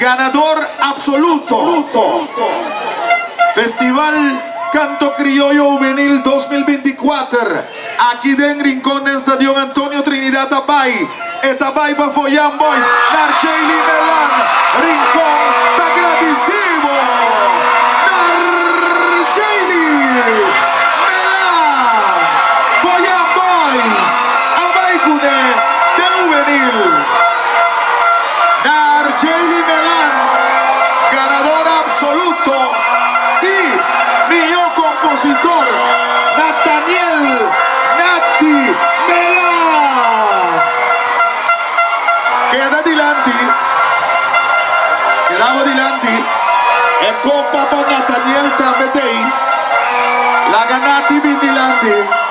ganador absoluto. Festival Canto Criollo Juvenil 2024. Aqui dentro Rincón del Estadio Antonio Trinidad Tabay. Etabay para Foyan Boys. Narjeli Melan. Rincón está agradecido. Narjeli Melan. Foyan Boys. Abay Cune de Juvenil. Narjeli Melan. Ganador absoluto. Y mi compositor Nathaniel Nati Melan. Quedava dilanti e coppa per Nathaniel Tambetei la ganati bin dilanti.